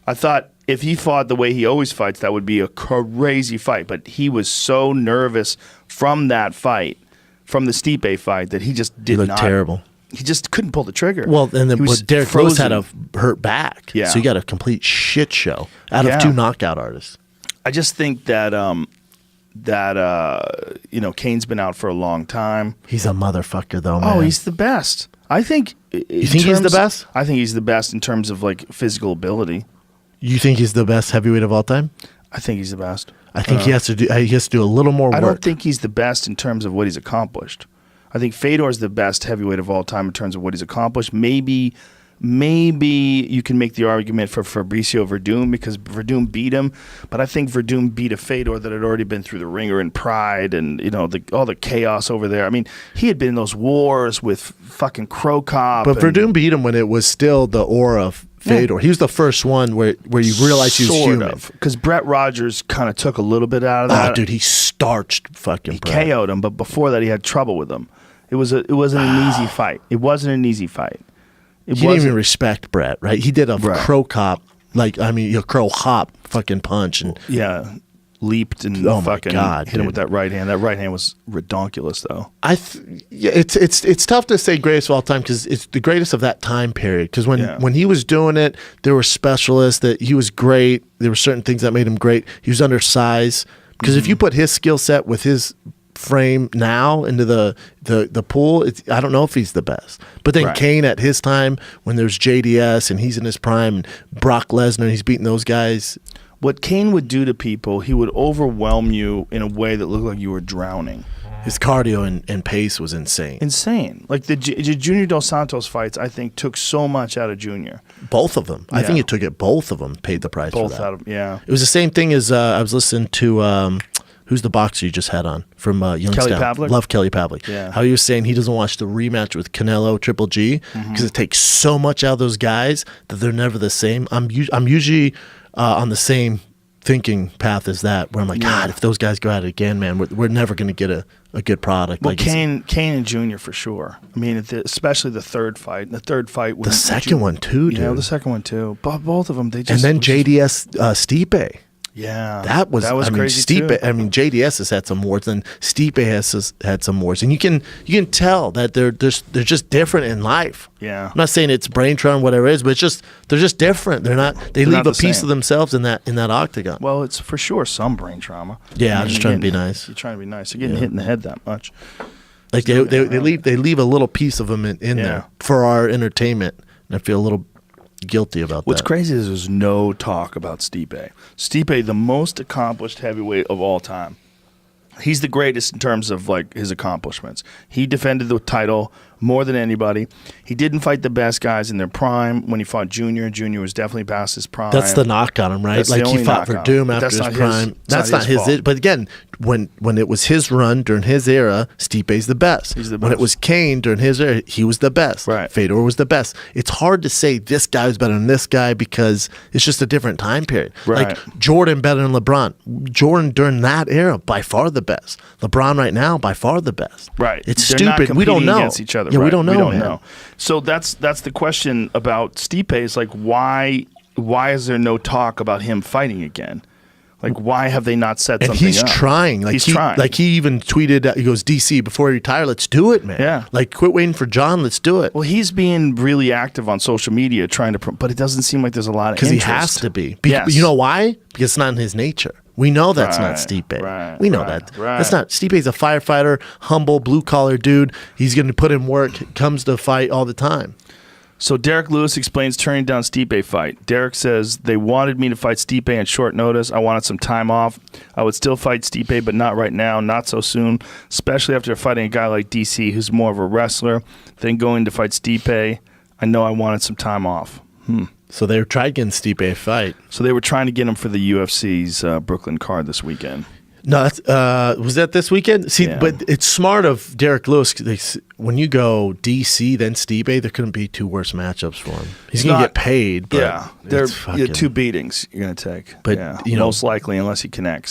I thought if he fought the way he always fights, that would be a crazy fight. But he was so nervous from that fight, from the Stipe fight, that he just did not. He looked terrible. He just couldn't pull the trigger. Well, and then Derek Lewis had a hurt back. Yeah. So you got a complete shit show out of two knockout artists. I just think that Cain's been out for a long time. He's a motherfucker, though, man. Oh, he's the best. I think. You think he's the best? I think he's the best in terms of like physical ability. You think he's the best heavyweight of all time? I think he's the best. I think he has to do a little more work. I don't think he's the best in terms of what he's accomplished. I think Fedor's the best heavyweight of all time in terms of what he's accomplished. Maybe you can make the argument for Fabricio Verdum because Verdum beat him, but I think Verdum beat a Fedor that had already been through the ringer and Pride and all the chaos over there. I mean, he had been in those wars with fucking Crow Cop. But Verdum beat him when it was still the aura of Fedor. Yeah. He was the first one where you realized he was human. Because Brett Rogers kind of took a little bit out of that. Oh, dude, he starched fucking Brett. He KO'd him, but before that he had trouble with him. It wasn't an easy fight. It wasn't an easy fight. He didn't even respect Brett, right? He did a Crow Cop, Crow Hop fucking punch. And leaped and fucking hit him with that right hand. That right hand was redonkulous, though. It's tough to say greatest of all time because it's the greatest of that time period. Because when he was doing it, there were specialists that he was great. There were certain things that made him great. He was undersized. Because if you put his skill set with his frame now into the pool, I don't know if he's the best. But then Cain at his time, when there's JDS and he's in his prime, and Brock Lesnar, he's beating those guys. What Cain would do to people, he would overwhelm you in a way that looked like you were drowning. His cardio and pace was insane. Like the Junior Dos Santos fights, I think, took so much out of Junior. Both of them. I think it took it. Both of them paid the price for that. Out of, yeah. It was the same thing as I was listening to... who's the boxer you just had on from Youngstown? Kelly Pavlik? Love Kelly Pavlik. Yeah. How he was saying he doesn't watch the rematch with Canelo Triple G because it takes so much out of those guys that they're never the same. I'm usually on the same thinking path as that, where I'm like, God, if those guys go at it again, man, we're never going to get a good product. Well, Cain and Junior for sure. I mean, especially the third fight. The third fight. The second one too, dude. Yeah, the second one too. Both of them. They just. And then JDS Stipe. Yeah, that was crazy Stipe, too. I mean, JDS has had some wars, and Stipe has had some wars, and you can tell that they're just different in life. Yeah, I'm not saying it's brain trauma, whatever it is, but they're just different. They leave a piece of themselves in that octagon. Well, it's for sure some brain trauma. Yeah, I'm just trying to be nice. You're trying to be nice. You're getting hit in the head that much. Like they leave a little piece of them in there for our entertainment, and I feel a little guilty about that. What's crazy is there's no talk about Stipe. Stipe, the most accomplished heavyweight of all time. He's the greatest in terms of like his accomplishments. He defended the title more than anybody. He didn't fight the best guys in their prime. When he fought Junior, Junior was definitely past his prime. That's the knock on him, right? That's like he fought Verdum after his prime. That's not his. But again, when it was his run during his era, Stipe's the best. He's the best. When it was Cain during his era, he was the best. Right. Fedor was the best. It's hard to say this guy was better than this guy because it's just a different time period. Right. Like Jordan better than LeBron. Jordan during that era, by far the best. LeBron right now, by far the best. Right. It's They're stupid. We don't know against each other. Yeah, right. we don't know. Man. So that's the question about Stipe. Is like why is there no talk about him fighting again? Like why have they not set something up? And he's trying. Like he's trying. Like he even tweeted. He goes, DC, before you retire, let's do it, man. Yeah. Like quit waiting for John. Let's do it. Well, he's being really active on social media trying to, but it doesn't seem like there's a lot of interest. Because he has to be. Yes. You know why? Because it's not in his nature. We know that's not Stipe. Right, we know right, that. right. That's not. Stipe's a firefighter, humble, blue-collar dude. He's going to put in work, comes to fight all the time. So Derek Lewis explains turning down Stipe fight. Derek says, they wanted me to fight Stipe on short notice. I wanted some time off. I would still fight Stipe, but not right now, not so soon, especially after fighting a guy like DC who's more of a wrestler than going to fight Stipe. I know I wanted some time off. So they were trying to get Stipe a fight. So they were trying to get him for the UFC's Brooklyn card this weekend. No, that's, was that this weekend? See, Yeah. but it's smart of Derek Lewis. When you go DC, then Stipe, there couldn't be two worse matchups for him. He's going to get paid. But yeah, they're two beatings you're going to take. But yeah, you know, most likely, unless he connects.